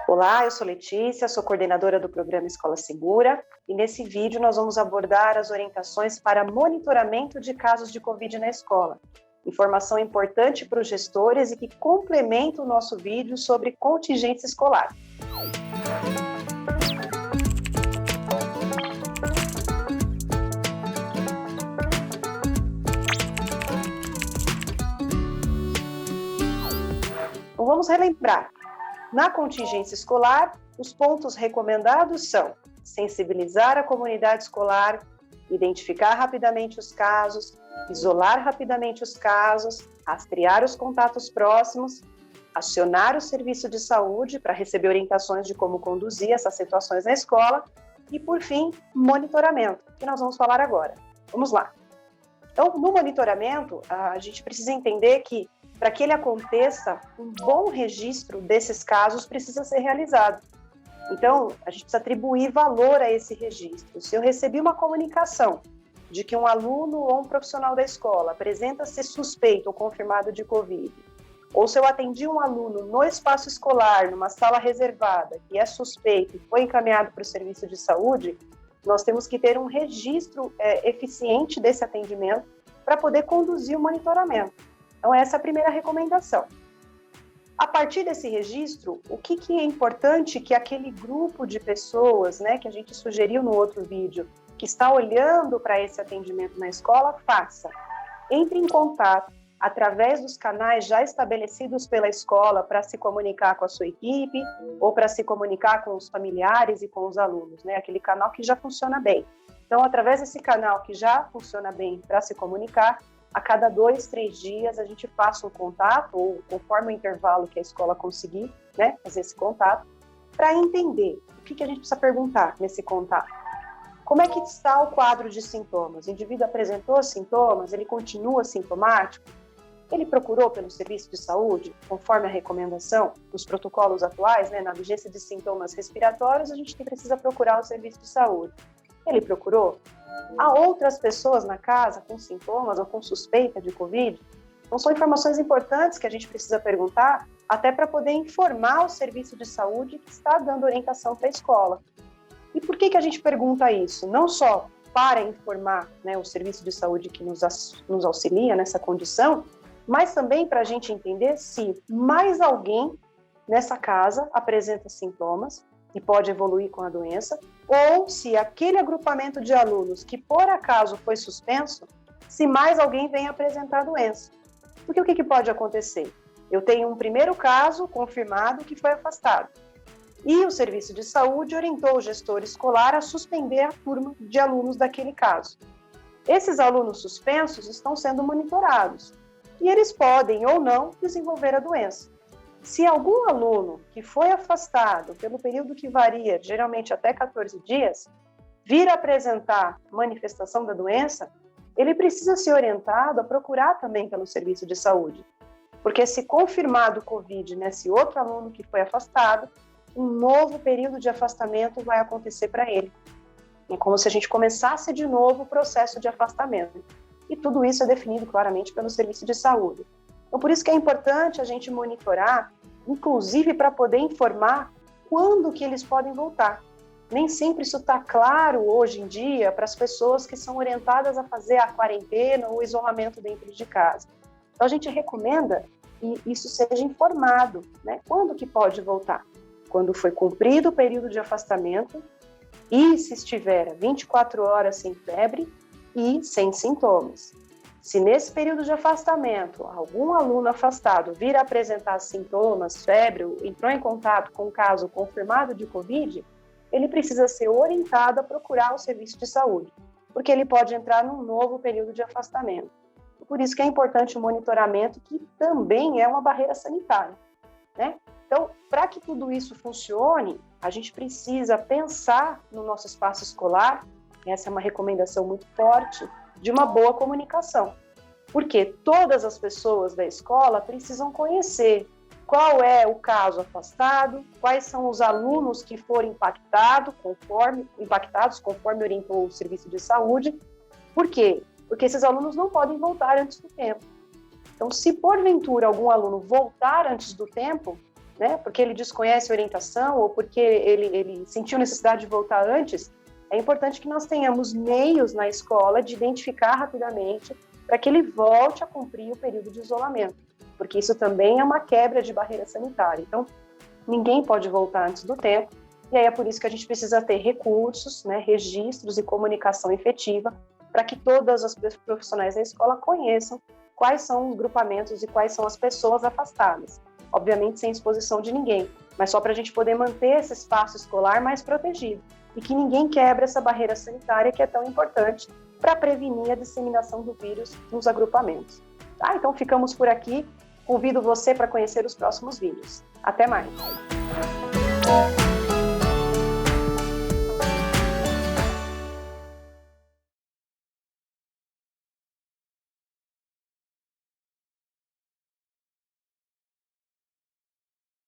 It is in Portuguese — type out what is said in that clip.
Olá, eu sou Letícia, sou coordenadora do programa Escola Segura e nesse vídeo nós vamos abordar as orientações para monitoramento de casos de Covid na escola. Informação importante para os gestores e que complementa o nosso vídeo sobre contingência escolar. Então vamos relembrar. Na contingência escolar, os pontos recomendados são sensibilizar a comunidade escolar, identificar rapidamente os casos, isolar rapidamente os casos, rastrear os contatos próximos, acionar o serviço de saúde para receber orientações de como conduzir essas situações na escola e, por fim, monitoramento, que nós vamos falar agora. Vamos lá. Então, no monitoramento, a gente precisa entender que, para que ele aconteça, um bom registro desses casos precisa ser realizado. Então, a gente precisa atribuir valor a esse registro. Se eu recebi uma comunicação de que um aluno ou um profissional da escola apresenta-se suspeito ou confirmado de Covid, ou se eu atendi um aluno no espaço escolar, numa sala reservada, que é suspeito e foi encaminhado para o serviço de saúde, nós temos que ter um registro eficiente desse atendimento para poder conduzir o monitoramento. Então, essa é a primeira recomendação. A partir desse registro, o que é importante que aquele grupo de pessoas, que a gente sugeriu no outro vídeo, que está olhando para esse atendimento na escola, faça? Entre em contato através dos canais já estabelecidos pela escola para se comunicar com a sua equipe ou para se comunicar com os familiares e com os alunos, aquele canal que já funciona bem. Então, através desse canal que já funciona bem para se comunicar, a cada 2, 3 dias a gente faça um contato, ou conforme o intervalo que a escola conseguir, fazer esse contato, para entender o que a gente precisa perguntar nesse contato. Como é que está o quadro de sintomas? O indivíduo apresentou sintomas, ele continua sintomático? Ele procurou pelo serviço de saúde, conforme a recomendação dos protocolos atuais, na vigência de sintomas respiratórios, a gente precisa procurar o serviço de saúde. Ele procurou? Há outras pessoas na casa com sintomas ou com suspeita de Covid? Então, são informações importantes que a gente precisa perguntar, até para poder informar o serviço de saúde que está dando orientação para a escola. E por que a gente pergunta isso? Não só para informar o serviço de saúde que nos auxilia nessa condição, mas também para a gente entender se mais alguém nessa casa apresenta sintomas e pode evoluir com a doença, ou se aquele agrupamento de alunos que por acaso foi suspenso, se mais alguém vem apresentar a doença. Porque o que pode acontecer? Eu tenho um primeiro caso confirmado que foi afastado, e o serviço de saúde orientou o gestor escolar a suspender a turma de alunos daquele caso. Esses alunos suspensos estão sendo monitorados, e eles podem ou não desenvolver a doença. Se algum aluno que foi afastado pelo período que varia, geralmente até 14 dias, vir a apresentar manifestação da doença, ele precisa ser orientado a procurar também pelo serviço de saúde. Porque se confirmado o Covid nesse outro aluno que foi afastado, um novo período de afastamento vai acontecer para ele. É como se a gente começasse de novo o processo de afastamento. E tudo isso é definido claramente pelo serviço de saúde. Então, por isso que é importante a gente monitorar, inclusive para poder informar quando que eles podem voltar. Nem sempre isso está claro hoje em dia para as pessoas que são orientadas a fazer a quarentena ou o isolamento dentro de casa. Então, a gente recomenda que isso seja informado, Quando que pode voltar? Quando foi cumprido o período de afastamento e se estiver 24 horas sem febre e sem sintomas. Se nesse período de afastamento, algum aluno afastado vir a apresentar sintomas, febre, entrou em contato com um caso confirmado de Covid, ele precisa ser orientado a procurar o serviço de saúde, porque ele pode entrar num novo período de afastamento. Por isso que é importante o monitoramento, que também é uma barreira sanitária, Então, para que tudo isso funcione, a gente precisa pensar no nosso espaço escolar, essa é uma recomendação muito forte, de uma boa comunicação. Porque todas as pessoas da escola precisam conhecer qual é o caso afastado, quais são os alunos que foram impactados conforme orientou o serviço de saúde. Por quê? Porque esses alunos não podem voltar antes do tempo. Então, se porventura algum aluno voltar antes do tempo, né, porque ele desconhece a orientação ou porque ele sentiu necessidade de voltar antes, é importante que nós tenhamos meios na escola de identificar rapidamente para que ele volte a cumprir o período de isolamento, porque isso também é uma quebra de barreira sanitária. Então, ninguém pode voltar antes do tempo, e aí é por isso que a gente precisa ter recursos, né, registros e comunicação efetiva para que todas as profissionais da escola conheçam quais são os grupamentos e quais são as pessoas afastadas. Obviamente sem exposição de ninguém, mas só para a gente poder manter esse espaço escolar mais protegido e que ninguém quebre essa barreira sanitária que é tão importante para prevenir a disseminação do vírus nos agrupamentos. Tá? Então ficamos por aqui. Convido você para conhecer os próximos vídeos. Até mais!